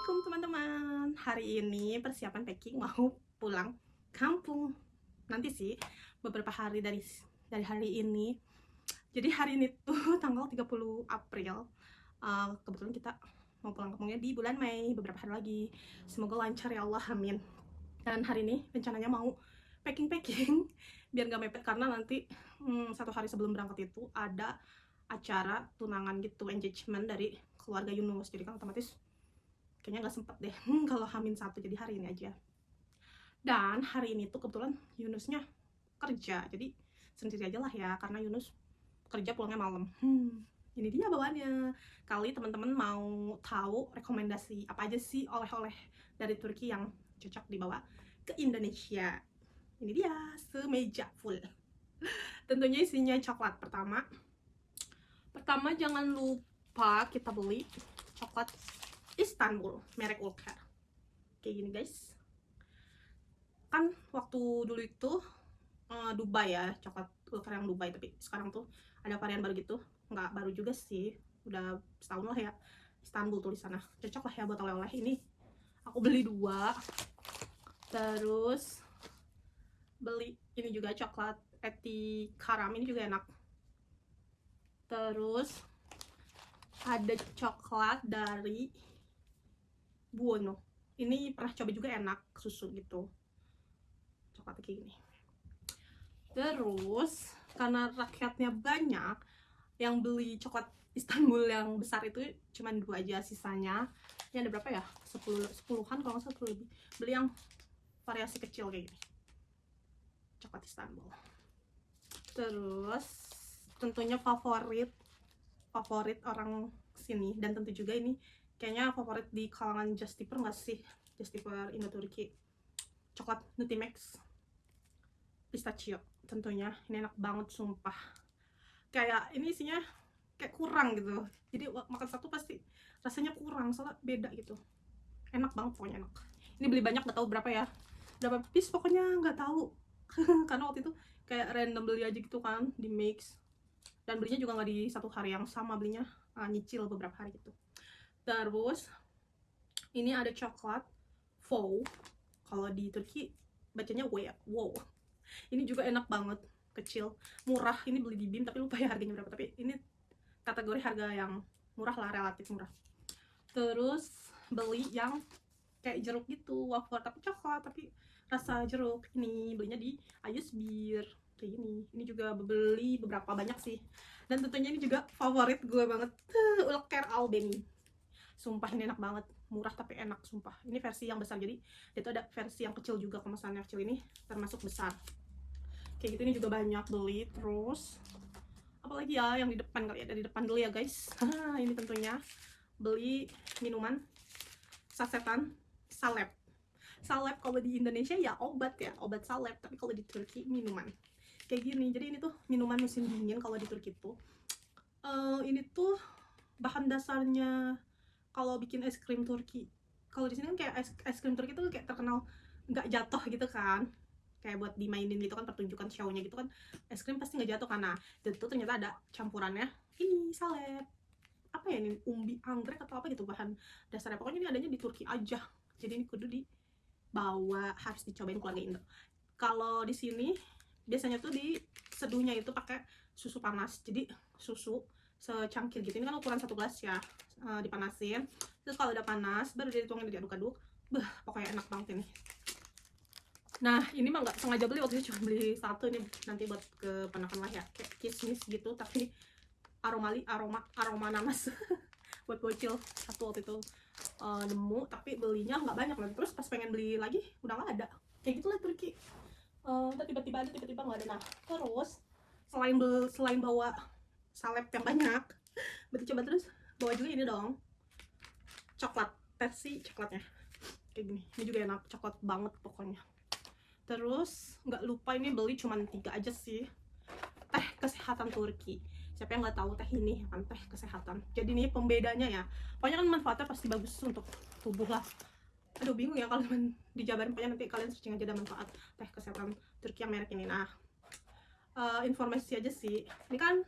Assalamualaikum teman-teman. Hari ini persiapan packing mau pulang kampung. Nanti sih beberapa hari dari hari ini. Jadi hari ini tuh tanggal 30 April. Kebetulan kita mau pulang kampungnya di bulan Mei, beberapa hari lagi. Semoga lancar ya Allah, amin. Dan hari ini rencananya mau packing biar gak mepet karena nanti satu hari sebelum berangkat itu ada acara tunangan gitu, engagement dari keluarga Yunus. Jadi kan otomatis kayaknya nggak sempet deh kalau H-1, jadi hari ini aja. Dan hari ini tuh kebetulan Yunusnya kerja, jadi sendiri aja lah ya, karena Yunus kerja pulangnya malam. Ini dia bawaannya. Kali teman-teman mau tahu rekomendasi apa aja sih oleh-oleh dari Turki yang cocok dibawa ke Indonesia. Ini dia semeja full. Tentunya isinya coklat. Pertama jangan lupa kita beli coklat Istanbul merek Ulker. Kayak gini guys. Kan waktu dulu itu Dubai ya, coklat Ulker yang Dubai, tapi sekarang tuh ada varian baru gitu. Nggak baru juga sih, udah setahun lah ya. Istanbul tulisannya, cocok lah ya buat oleh-oleh. Ini aku beli 2. Terus beli ini juga coklat Eti Karam, ini juga enak. Terus ada coklat dari Buono, ini pernah coba juga, enak, susu gitu, coklat kayak gini. Terus karena rakyatnya banyak, yang beli coklat Istanbul yang besar itu cuma 2 aja, sisanya ini ada berapa ya, 10-an kalau nggak salah, 10 lebih. Beli yang variasi kecil kayak gini, coklat Istanbul. Terus tentunya favorit orang sini, dan tentu juga ini kayaknya favorit di kalangan Just Tipper nggak sih, Just Tipper Indo Turki, coklat Nutimex pistachio. Tentunya ini enak banget sumpah, kayak ini isinya kayak kurang gitu, jadi makan satu pasti rasanya kurang, soalnya beda gitu. Enak banget pokoknya, enak. Ini beli banyak, nggak tahu berapa ya, berapa piece pokoknya nggak tahu. Karena waktu itu kayak random beli aja gitu kan di mix, dan belinya juga nggak di satu hari yang sama, belinya nyicil beberapa hari gitu. Terus ini ada coklat Wow, kalau di Turki bacanya wow. Ini juga enak banget, kecil, murah. Ini beli di BIM tapi lupa ya harganya berapa, tapi ini kategori harga yang murah lah, relatif murah. Terus beli yang kayak jeruk gitu, wafer tapi coklat tapi rasa jeruk. Ini belinya di Ayus Bir kayak gini. Ini juga beli beberapa banyak sih. Dan tentunya ini juga favorit gue banget, Ulker Albany. Sumpah ini enak banget, murah tapi enak sumpah. Ini versi yang besar, jadi itu ada versi yang kecil juga, kemasannya kecil, ini termasuk besar kayak gitu. Ini juga banyak beli. Terus apalagi ya yang di depan, kali ya, dari depan dulu ya guys. Ini tentunya beli minuman sasetan Salep. Kalau di Indonesia ya obat Salep, tapi kalau di Turki minuman kayak gini. Jadi ini tuh minuman musim dingin kalau di Turki tuh. Ini tuh bahan dasarnya kalau bikin es krim Turki. Kalau di sini kan kayak es krim Turki tuh kayak terkenal nggak jatuh gitu kan, kayak buat dimainin gitu kan, pertunjukan show-nya gitu kan, es krim pasti nggak jatuh karena itu ternyata ada campurannya ini Salep, apa ya, ini umbi anggrek atau apa gitu bahan dasarnya. Pokoknya ini adanya di Turki aja, jadi ini kudu dibawa, harus dicobain keluarga Indo. Kalau di sini biasanya tuh di seduhnya itu pakai susu panas, jadi susu secangkir gitu. Ini kan ukuran 1 gelas ya, dipanasin. Terus kalau udah panas baru dia dituangin, diaduk-aduk. Pokoknya enak banget ini. Nah ini mah nggak sengaja beli, waktu itu cuma beli 1. Ini nanti buat ke ponakan lah ya, kayak kismis gitu tapi aroma nanas. Buat bocil 1 waktu itu nemu, tapi belinya nggak banyak nanti. Terus pas pengen beli lagi udah nggak ada, kayak gitulah Turki. Tiba-tiba ada, tiba-tiba nggak ada. Nah terus selain bawa Salep yang banyak, berarti coba terus bawa juga ini dong, coklat versi coklatnya kayak gini. Ini juga enak, coklat banget pokoknya. Terus nggak lupa ini beli cuman 3 aja sih, teh kesehatan Turki. Siapa yang nggak tahu teh ini kan, teh kesehatan. Jadi ini pembedanya ya, pokoknya kan manfaatnya pasti bagus untuk tubuh lah. Aduh bingung ya kalau dijabarin, pokoknya nanti kalian searching aja ada manfaat teh kesehatan Turki yang merek ini. Nah informasi aja sih, ini kan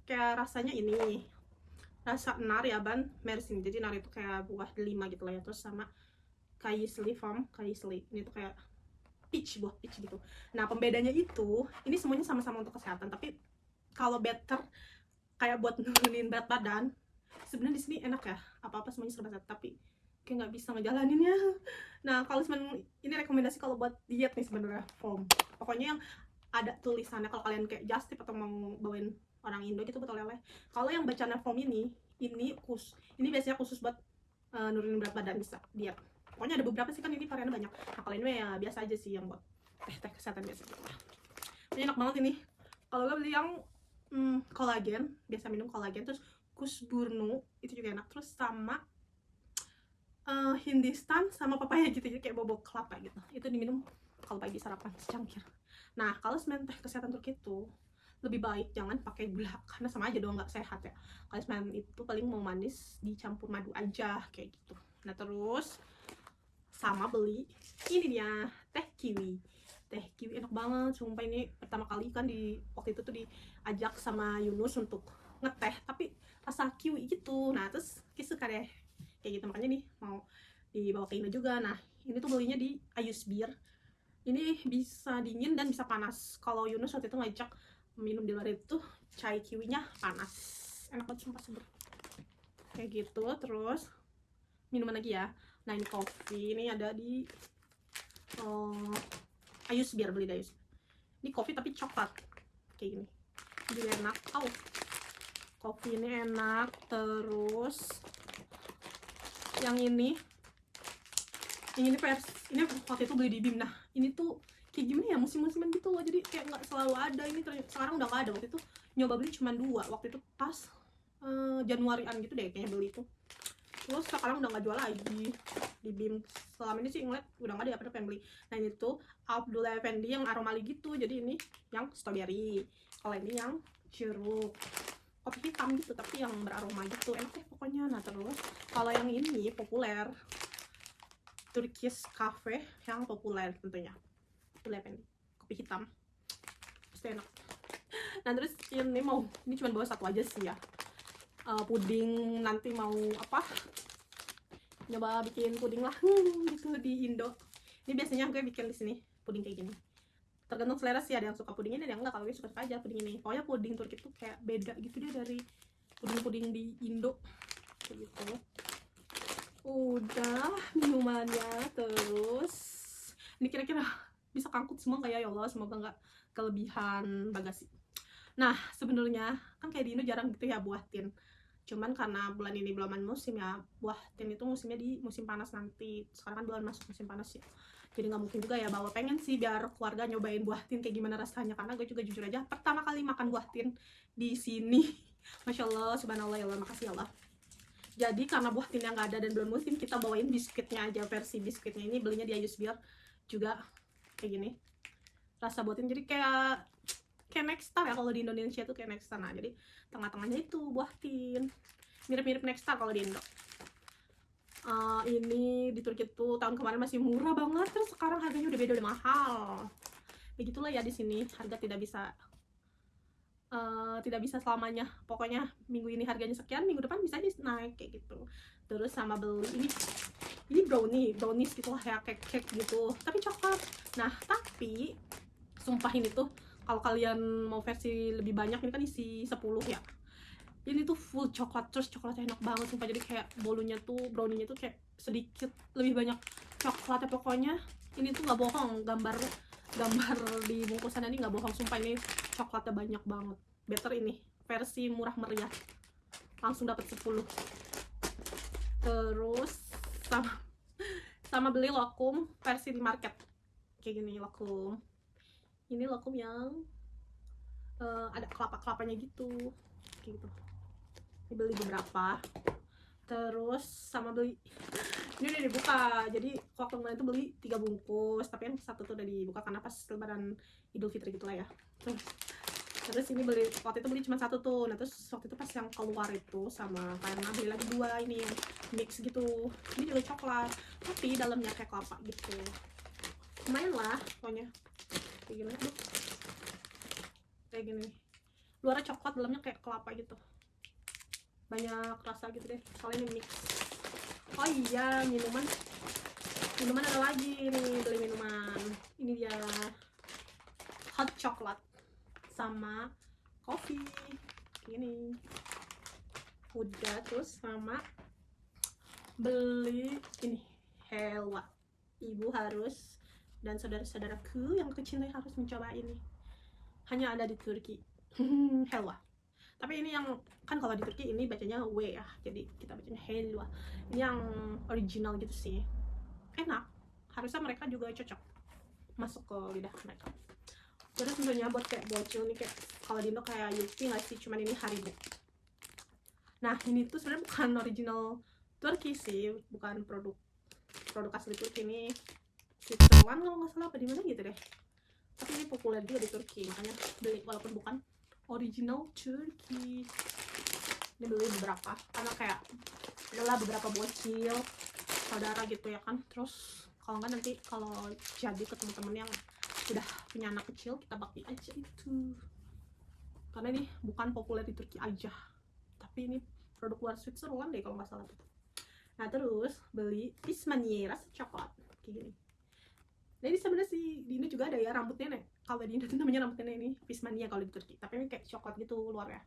kayak rasanya ini rasa nar ya ban mersin, jadi nar itu kayak buah delima gitu lah ya. Terus sama kaisli ini tuh kayak buah peach gitu. Nah pembedanya itu ini semuanya sama-sama untuk kesehatan, tapi kalau better kayak buat nurunin berat badan, sebenarnya di sini enak ya, apa-apa semuanya serba sehat, tapi kayak nggak bisa ngejalaninnya. Nah kalau sebenarnya ini rekomendasi kalau buat diet nih sebenarnya foam, pokoknya yang ada tulisannya kalau kalian kayak just tip atau mau bawain orang Indo gitu buat oleh-oleh. Kalau yang bacanya foam ini biasanya khusus buat nurunin berat badan, bisa diet. Pokoknya ada beberapa sih kan, ini variannya banyak. Nah kalau ini ya biasa aja sih, yang buat teh kesehatan biasa gitu. Ini enak banget ini. Kalau gue beli yang kolagen, biasa minum kolagen, terus kusburnu itu juga enak, terus sama Hindustan sama papaya gitu, jadi kayak bobok kelapa gitu. Itu diminum kalau pagi sarapan secangkir. Nah kalau semen teh kesehatan Turki itu lebih baik jangan pakai gula, karena sama aja dong nggak sehat ya. Kalau semen itu paling mau manis dicampur madu aja kayak gitu. Nah terus sama beli ini dia teh kiwi enak banget sumpah. Ini pertama kali kan waktu itu tuh diajak sama Yunus untuk ngeteh tapi rasa kiwi gitu. Nah terus kita suka deh kayak gitu, makanya nih mau dibawa ke Indo juga. Nah ini tuh belinya di Ayus Bir, ini bisa dingin dan bisa panas. Kalau Yunus waktu itu ngajak minum di luar itu chai kiwinya panas, enak banget sumpah, seger kayak gitu. Terus minuman lagi ya, nah ini kopi, ini ada di Ayus biar beli di Ayus. Ini kopi tapi coklat kayak gini, jadi enak. Kopi ini enak. Terus yang ini versi ini waktu itu beli di BIM. Nah ini tuh kayak gimana ya, musim-musiman gitu loh, jadi kayak nggak selalu ada. Ini sekarang udah nggak ada, waktu itu nyoba beli cuma 2 waktu itu pas Januarian gitu deh kayaknya beli itu. Terus sekarang udah nggak jual lagi di BIM. Selama ini sih ngeliat udah nggak ada ya, pada pengen beli. Nah ini tuh Abdullah Effendi yang aromali gitu, jadi ini yang strawberry, kalau ini yang jeruk kopi hitam gitu tapi yang beraroma gitu, enak deh pokoknya. Nah terus kalau yang ini populer, Turkish Cafe yang populer tentunya Abdullah Effendi kopi hitam, pasti enak. Nah terus ini cuma bawa 1 aja sih ya, puding. Nanti mau apa, nyoba bikin puding lah gitu di Indo. Ini biasanya gue bikin di sini puding kayak gini, tergantung selera sih, ada yang suka puding ini, ada yang enggak. Kalau gue suka aja puding ini. Pokoknya puding Turki tuh kayak beda gitu deh dari puding-puding di Indo kayak gitu. Udah minumannya. Terus ini kira-kira bisa kangkut semua kayak, ya Allah semoga nggak kelebihan bagasi. Nah sebenarnya kan kayak di Indo jarang gitu ya buah tin, cuman karena bulan ini belum musim ya, buah tin itu musimnya di musim panas nanti. Sekarang kan bulan masuk musim panas ya, jadi nggak mungkin juga ya bawa. Pengen sih biar keluarga nyobain buah tin kayak gimana rasanya, karena gue juga jujur aja pertama kali makan buah tin di sini. Masya Allah, subhanallah, ya Allah, makasih Allah. Jadi karena buah tin yang nggak ada dan belum musim, kita bawain biskuitnya aja. Versi biskuitnya ini belinya di Ayus Bir juga kayak gini, rasa buah tin, jadi kayak Nextar ya kalau di Indonesia tuh kayak Nextar. Nah jadi tengah-tengahnya itu buah tin, mirip-mirip Nextar kalau di Indo. Ini di Turki tuh tahun kemarin masih murah banget, terus sekarang harganya udah beda, udah mahal. Begitulah ya di sini, harga tidak bisa selamanya. Pokoknya minggu ini harganya sekian, minggu depan bisa naik kayak gitu. Terus sama beli ini brownies gitu lah ya, cake gitu tapi coklat. Nah tapi sumpah ini tuh kalau kalian mau versi lebih banyak, ini kan isi 10 ya, ini tuh full coklat, terus coklatnya enak banget sumpah. Jadi kayak bolunya tuh, browninya tuh kayak sedikit lebih banyak coklatnya. Pokoknya ini tuh nggak bohong, gambar di bungkusan ini nggak bohong sumpah, ini coklatnya banyak banget. Better ini versi murah meriah, langsung dapat 10. Terus sama beli lokum versi di market kayak gini. Lokum ini lokum yang ada kelapanya gitu kayak gitu. Ini beli beberapa. Terus sama beli ini udah dibuka, jadi waktu kemarin itu beli 3 bungkus, tapi yang 1 tuh udah dibuka karena pas lebaran Idul Fitri gitu lah ya. Terus ini waktu itu beli cuma 1 tuh. Nah terus waktu itu pas yang keluar itu sama karena beli lagi 2 ini yang mix gitu. Ini juga coklat tapi dalamnya kayak kelapa gitu, lumayan lah pokoknya kayak gini. Kayak gini luarnya coklat, dalamnya kayak kelapa gitu. banyak rasa gitu deh, soalnya ini mix. Oh iya, minuman ada lagi nih, beli minuman. Ini dia hot chocolate sama coffee ini. Udah, terus sama beli ini Helwa. Ibu harus dan saudara-saudaraku yang kecintai harus mencoba ini. Hanya ada di Turki. Helwa. Tapi ini yang kan kalau di Turki ini bacanya W ya, jadi kita bacanya Helwa. Ini yang original gitu sih. Enak. Harusnya mereka juga cocok masuk ke lidah mereka. Terus tentunya buat kayak bocil nih, kayak kalau di Indo kayak Yupi nggak sih, cuman ini Haribo. Nah ini tuh sebenarnya bukan original Turki sih, bukan produk asli Turki. Ini Switzerland kalau nggak salah, apa di mana gitu deh. Tapi ini populer juga di Turki, makanya beli walaupun bukan original Turki. Ini beli beberapa karena kayak adalah beberapa bocil saudara gitu ya kan. Terus kalau nggak nanti kalau jadi ke teman-teman yang udah punya anak kecil, kita bakti aja itu, karena ini bukan populer di Turki aja, tapi ini produk luar Switzerland deh kalau nggak salah gitu. Nah terus beli Pismanier rasa coklat kayak gini. Nah ini sebenarnya sih di Indo juga ada ya, rambut nenek. Kalau di Indo itu namanya rambut nenek, ini Pismania kalau di Turki, tapi ini kayak coklat gitu luarnya.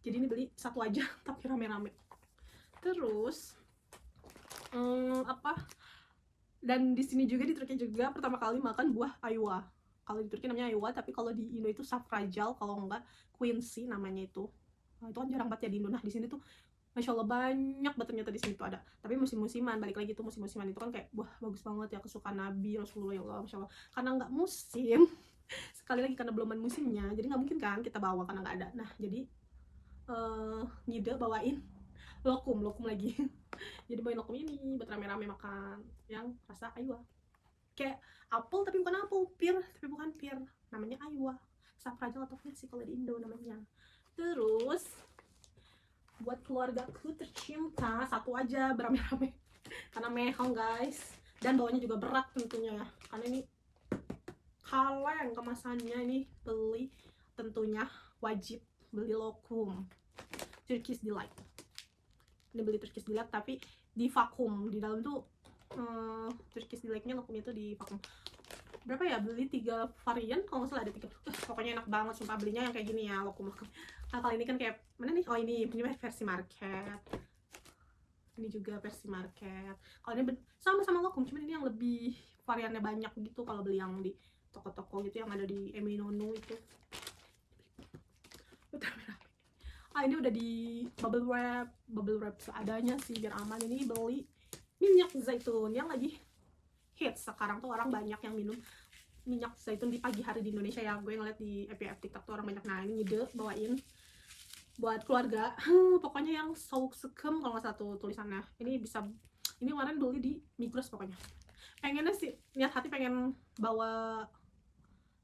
Jadi ini beli satu aja tapi rame-rame. Terus apa, dan di sini juga di Turki juga pertama kali makan buah aywa. Kalau di Turki namanya aywa, tapi kalau di Indo itu safrajal, kalau enggak quincy namanya itu. Nah, itu kan jarang banget ya di Indo. Nah di sini tuh Masya Allah banyak banget ternyata di sini tuh ada. Tapi musim-musiman, balik lagi tuh musim-musiman itu kan kayak wah bagus banget ya, kesukaan Nabi Rasulullah, ya Allah Masya Allah. Karena nggak musim, sekali lagi karena belum musimnya, jadi nggak mungkin kan kita bawa karena nggak ada. Nah jadi ngide bawain lokum lagi. Jadi bawain lokum ini buat rame-rame makan yang rasa aywa. Kayak apel tapi bukan apel, pir tapi bukan pir, namanya aywa. Safrajal atau sih kalau di Indo namanya. Terus buat keluargaku tercinta satu aja beramai-ramai karena mehong guys, dan bawanya juga berat tentunya ya, karena ini kaleng kemasannya. Ini beli tentunya wajib beli lokum Turkish Delight. Ini beli Turkish Delight tapi di vakum, di dalam tuh Turkish Delightnya lokumnya tuh di vakum. Berapa ya, beli 3 varian kalau nggak salah, ada 3. Pokoknya enak banget sumpah belinya yang kayak gini ya, lokum. Nah kali ini kan kayak mana nih, oh ini versi market, ini juga versi market. Kalau ini sama-sama lokum, cuman ini yang lebih variannya banyak gitu kalau beli yang di toko-toko gitu yang ada di Eminonu itu. Ini udah di bubble wrap seadanya sih biar aman. Ini beli minyak zaitun yang lagi hits sekarang tuh, orang banyak yang minum minyak zaitun di pagi hari di Indonesia ya. Gue ngeliat di FYF TikTok tuh orang banyak. Nah ini ngide bawain buat keluarga. Pokoknya yang sauk sekem kalau nggak satu tulisannya. Ini bisa, ini kemarin beli di Migros pokoknya. Pengennya sih, niat hati pengen bawa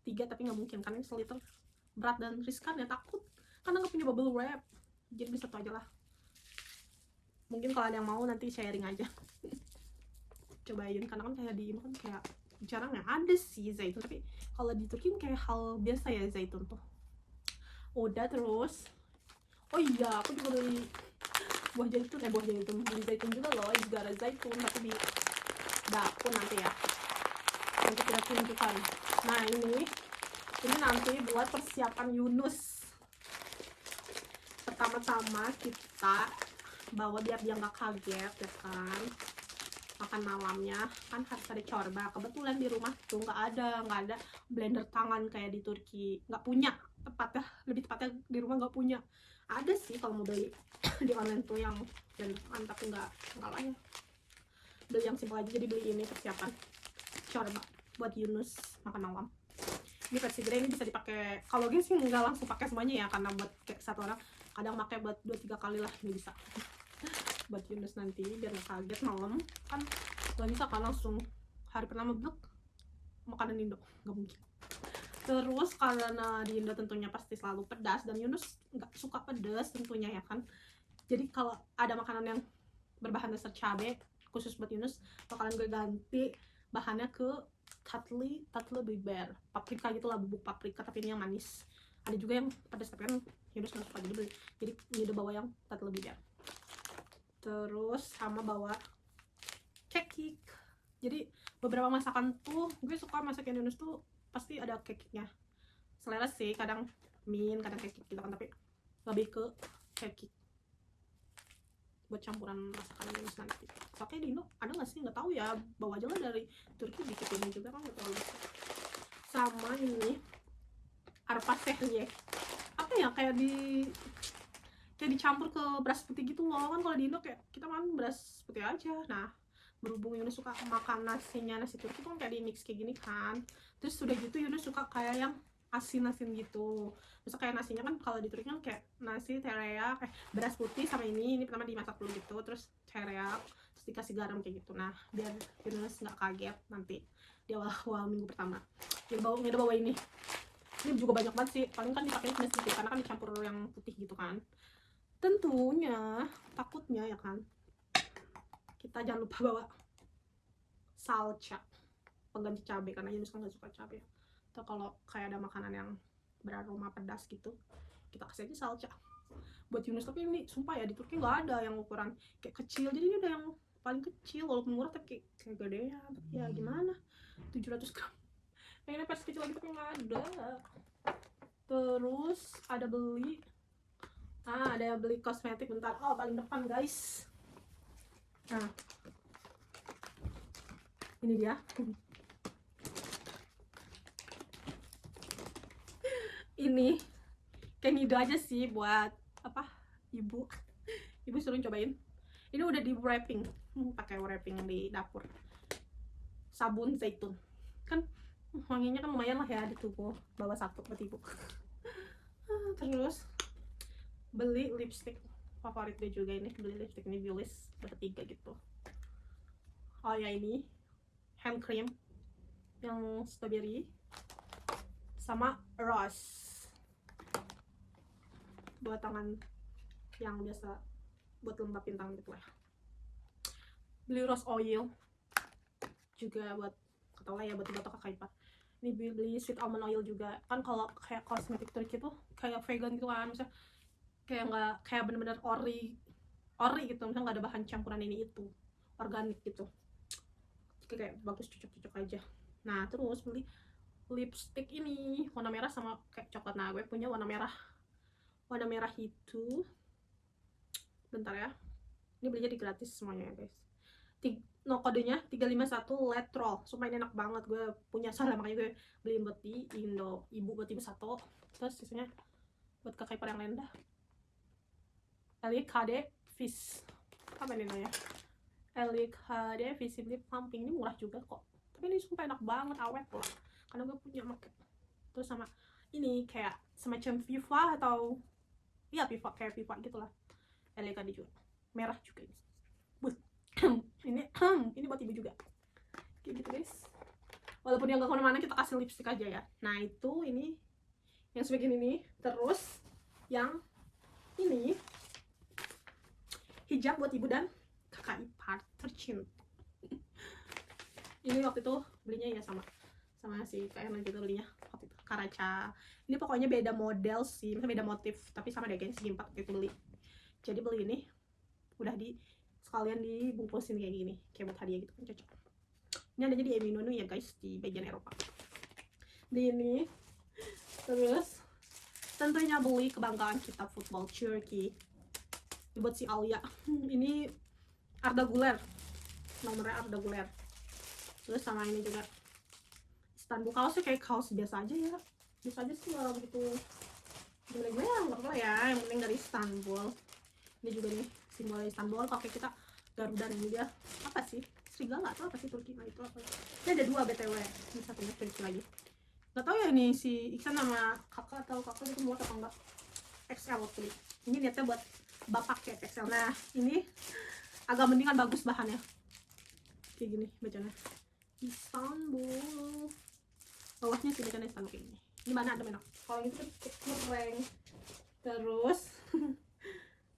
3 tapi nggak mungkin karena ini seliter berat dan riskan ya, takut karena nggak punya bubble wrap, jadi bisa satu aja lah. Mungkin kalau ada yang mau nanti sharing aja. Cobain, karena kan kayak di Indo kan kayak jarang ya ada sih zaitun, tapi kalau di Turki kayak hal biasa ya zaitun tuh. Udah, terus oh iya aku juga beli buah zaitun, beli zaitun juga loh. Juga ada zaitun tapi di dapur nanti ya, nanti kita tunjukkan. Nah ini nanti buat persiapan Yunus. Pertama-tama kita bawa biar dia nggak kaget ya kan, makan malamnya kan harus ada corba. Kebetulan di rumah tuh nggak ada blender tangan kayak di Turki, nggak punya, lebih tepatnya di rumah nggak punya. Ada sih kalau mau beli di online tuh yang blender tangan, tapi nggak lah ya, beli yang simpel aja. Jadi beli ini persiapan corba buat Yunus makan malam. Ini versi gede, ini bisa dipakai, kalau gue sih nggak langsung pakai semuanya ya, karena buat kayak satu orang kadang pakai buat 2-3 kali lah, ini bisa buat Yunus nanti biar nggak kaget malam kan. Gak bisa kan langsung hari pertama blok makanan Indo, nggak mungkin. Terus karena di Indo tentunya pasti selalu pedas dan Yunus nggak suka pedas tentunya ya kan, jadi kalau ada makanan yang berbahan dasar cabai khusus buat Yunus bakalan gue ganti bahannya ke tatli biber, paprika gitu lah, bubuk paprika, tapi ini yang manis. Ada juga yang pedas tapi kan Yunus nggak suka, jadi udah bawa yang lebih biar. Terus sama bawa kekik. Jadi beberapa masakan tuh gue suka masakin Yunus tuh pasti ada kekiknya. Selera sih, kadang min, kadang kekik gitu kan, tapi lebih ke kekik buat campuran masakan Yunus nanti. Soalnya di Indo ada nggak sih, nggak tahu ya, bawa aja lah dari Turki dikit ini juga kan, nggak terlalu. Sama ini arpa sehriye, apa ya, kayak dicampur ke beras putih gitu loh kan. Kalau di Indo kayak kita makan beras putih aja. Nah, berhubung Yunus suka makan nasinya, nasi Turki kan kayak di mix kayak gini kan. Terus sudah gitu Yunus suka kayak yang asin-asin gitu. Misal kayak nasinya kan kalau di Turki kan kayak nasi tereyak, beras putih sama ini pertama dimasak dulu gitu, terus tereyak, terus dikasih garam kayak gitu. Nah, biar Yunus nggak kaget nanti di awal minggu pertama. Dia bawa ini juga banyak banget sih, paling kan dipakai cuma sedikit karena kan dicampur yang putih gitu kan. Tentunya takutnya ya kan, kita jangan lupa bawa salsa pengganti cabai karena Yunus kan nggak suka cabai. Atau kalau kayak ada makanan yang beraroma pedas gitu, kita kasih aja salsa buat Yunus. Tapi ini sumpah ya, di Turki nggak ada yang ukuran kayak kecil, jadi ini udah yang paling kecil, walaupun murah tapi kayak gedean. Tapi ya gimana, 700 gram pengennya versi kecil lagi tapi nggak ada. Terus ada beli kosmetik, bentar, paling depan guys. Nah, ini dia. Ini kayak ngide aja sih buat apa, ibu suruh cobain. Ini udah di wrapping, pakai wrapping di dapur. Sabun zaitun kan wanginya kan lumayan lah ya di tubuh, bawa satu buat ibu. Terus beli lipstick favorit gue juga, ini beli lipstick ini Beulis bertiga gitu. Oh ya, ini hand cream yang strawberry sama rose buat tangan yang biasa buat lembapin tangan gitu lah. Beli rose oil juga buat kata lah ya, buat botok kakak ipar. Ini beli sweet almond oil juga kan. Kalau kayak kosmetik Turki tuh kayak vegan gitu kan, misalnya kayak nggak kayak bener-bener ori gitu, misalnya nggak ada bahan campuran ini itu, organik gitu, kayak bagus, cocok aja. Nah, terus beli lipstick ini warna merah sama kayak coklat. Nah, gue punya warna merah itu, bentar ya, ini belinya di gratis semuanya ya guys. Kodenya 351 let roll, sumpah ini enak banget. Gue punya salah, makanya gue beliin buat di Indo, buat ibu satu, terus sisanya buat kakak ipar yang lain dah. Elik HD Fish, apa ini namanya, Elik HD Visibly Pumping. Ini murah juga kok, tapi ini sumpah enak banget, awet loh karena gue punya make. Terus sama ini kayak semacam Viva atau iya Viva, kayak Viva gitulah. Elik HD juga merah juga ini. ini buat ibu juga kayak gitu guys, walaupun yang gak kemana-mana kita kasih lipstick aja ya. Nah, itu ini yang sebegini ini. Terus yang ini hijab buat ibu dan kakak ipar tercinta. Ini waktu itu belinya ya sama si Kak Erna juga belinya waktu itu, Karaca. Ini pokoknya beda model sih, beda motif, tapi sama deh gengsi 4 waktu itu beli. Jadi beli ini udah sekalian dibungkusin kayak gini, kayak buat hadiah gitu kan, cocok. Ini adanya di Eminonu ya guys, di bagian Eropa di ini. Terus tentunya beli kebanggaan kita, football Turkey, buat si Alia. Ini Arda Güler, nomornya Arda Güler. Terus sama ini juga Istanbul, kaosnya kayak kaos biasa aja ya, biasa aja sih, nggak begitu gue ya, nggak apa ya, yang penting dari Istanbul. Ini juga nih simbol Istanbul, pakai kita Garuda. Ini dia apa sih, serigala atau apa sih Turki? Nah, itu apa? Ini ada 2 btw, ini satunya Turki lagi. Nggak tahu ya ini si Iksan sama kakak itu muat apa enggak. XL waktu ini niatnya buat bapak kayak XL. Nah, ini agak mendingan, bagus bahannya kayak gini bacanya, Istanbul, bawahnya sih bacanya Istanbul kayak gini. Ini mana ada menak, kalau ini tuh keren. Terus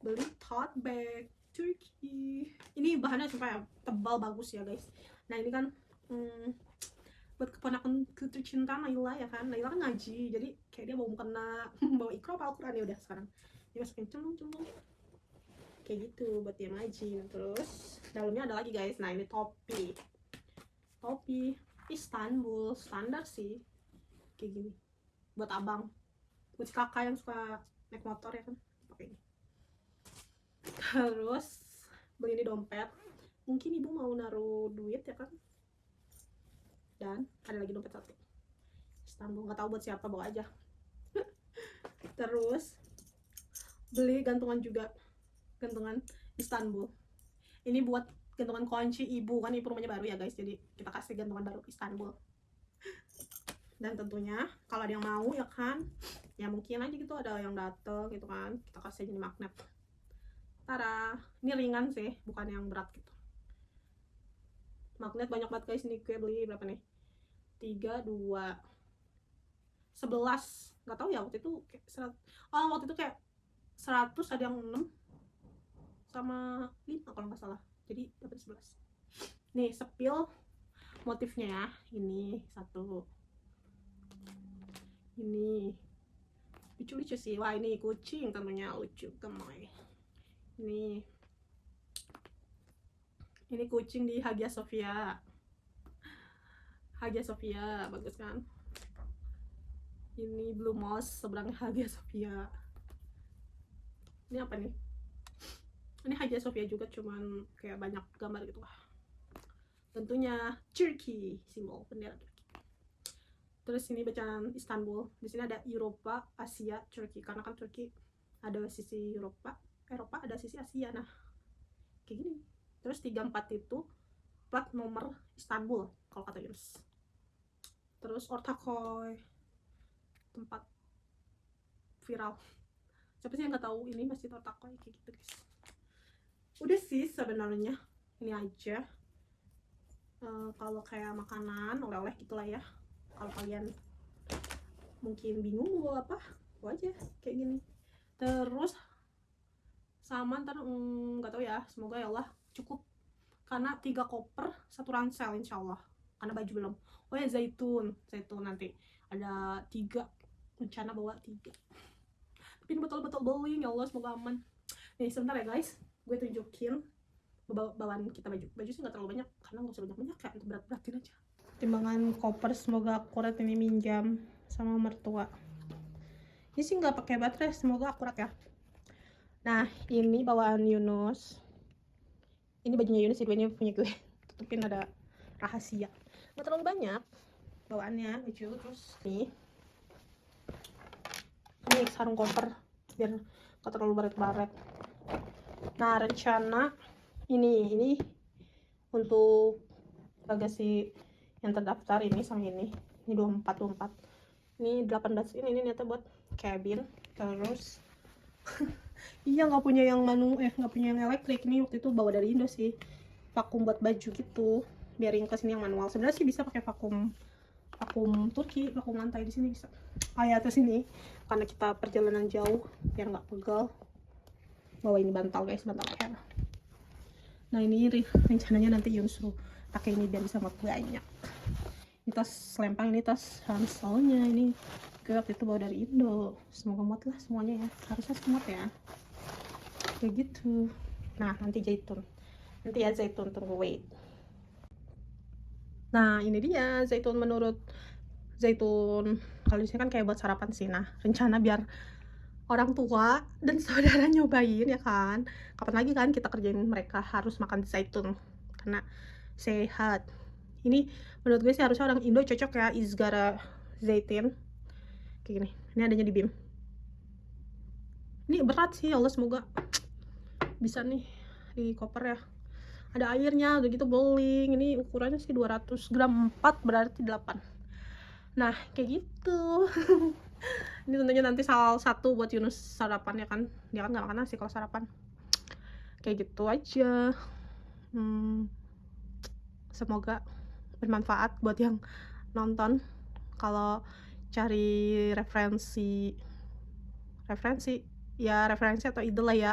beli tote bag Turki. Ini bahannya supaya tebal, bagus ya guys. Nah, ini kan buat keponakan tercinta Naila ya kan. Naila kan ngaji, jadi kayak dia mau kena bawa ikro apa Al-Quran ya udah sekarang dia masukin celung kayak gitu buat dia ngaji. Terus dalamnya ada lagi guys. Nah ini topi Istanbul standar sih kayak gini buat abang, buat si kakak yang suka naik motor ya kan pakai ini. Terus beli ini dompet, mungkin ibu mau naruh duit ya kan. Dan ada lagi dompet satu Istanbul, nggak tahu buat siapa, bawa aja. Terus beli gantungan juga, gantungan Istanbul. Ini buat gantungan kunci ibu, kan ibu rumahnya baru ya guys, jadi kita kasih gantungan baru Istanbul. Dan tentunya kalau ada yang mau ya kan, ya mungkin aja gitu ada yang dateng gitu kan, kita kasih jadi magnet. Tara, ini ringan sih, bukan yang berat gitu. Magnet banyak banget guys, ini gue beli berapa nih? 3, 2, 11. Nggak tahu ya waktu itu kayak 100. Oh waktu itu kayak 100, ada yang 6 sama 5 kalau nggak salah, jadi dapat 11. Nih sepil motifnya ya, ini satu, ini lucu-lucu sih. Wah ini kucing tentunya lucu gemoy. Ini kucing di Hagia Sophia. Hagia Sophia bagus kan. Ini Blue Moss seberang Hagia Sophia. Ini apa nih? Ini Hagia Sophia juga, cuman kayak banyak gambar gitu lah. Tentunya Turki, simbol bendera Turki. Terus ini bacaan Istanbul. Di sini ada Eropa, Asia, Turki. Karena kan Turki ada sisi Eropa ada sisi Asia. Nah, kayak gini. Terus 34 itu plat nomor Istanbul kalau kata Yunus. Terus Ortaköy, tempat viral. Siapa sih yang nggak tahu ini Masjid Ortaköy kayak gitu guys. Udah sih sebenarnya ini aja. Kalau kayak makanan oleh-oleh gitulah ya. Kalau kalian mungkin bingung mau apa aja kayak gini. Terus sama ntar nggak tahu ya, semoga ya Allah cukup, karena 3 koper 1 ransel insyaallah, karena baju belum. Oh ya zaitun nanti ada 3, rencana bawa 3, tapi ini betul-betul beli ya Allah, semoga aman. Nih sebentar ya guys, gue tunjukin bawaan kita baju sih nggak terlalu banyak karena nggak usah banyak kayak untuk berat-beratin aja. Timbangan koper semoga akurat, ini minjam sama mertua. Ini sih nggak pakai baterai, semoga akurat ya. Nah ini bawaan Yunus, ini bajunya Yunus, ini punya gue. Tutupin ada rahasia, nggak terlalu banyak bawaannya baju. Terus nih ini sarung koper biar nggak terlalu baret-baret. Nah rencana ini untuk bagasi yang terdaftar ini sama ini 24 ini 18, ini ternyata buat cabin. Terus iya nggak punya yang nggak punya yang elektrik, ini waktu itu bawa dari Indo sih, vakum buat baju gitu, biar yang kesini yang manual. Sebenarnya sih bisa pakai vakum Turki, vakum lantai di sini bisa. Ya terus ini karena kita perjalanan jauh biar nggak pegal, bawa ini bantal guys, bantal hair. Nah ini rencananya nanti Yun suruh pakai ini biar bisa muat banyak. Ini tas selempang, ini tas ranselnya, ini gue waktu itu bawa dari Indo. Semoga muat lah semuanya ya, harusnya muat ya kayak gitu. Nah nanti ya zaitun tunggu wait. Nah ini dia zaitun. Menurut zaitun kalau misalnya kan kayak buat sarapan sih. Nah rencana biar orang tua dan saudara nyobain ya kan, kapan lagi kan kita kerjain mereka harus makan zaitun karena sehat. Ini menurut gue sih harusnya orang Indo cocok ya, izgara zaitin kayak gini. Ini adanya di BIM. Ini berat sih, ya Allah semoga bisa nih di koper ya. Ada airnya udah gitu, beling. Ini ukurannya sih 200 gram, 4 berarti 8. Nah kayak gitu. Ini tentunya nanti salah satu buat Yunus sarapan ya kan, dia kan gak makan nasi kalau sarapan. Kayak gitu aja. Semoga bermanfaat buat yang nonton. Kalau cari referensi atau ide lah ya,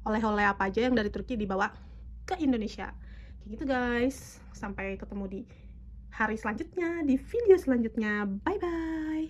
oleh-oleh apa aja yang dari Turki dibawa ke Indonesia kayak gitu guys. Sampai ketemu di hari selanjutnya, di video selanjutnya. Bye bye.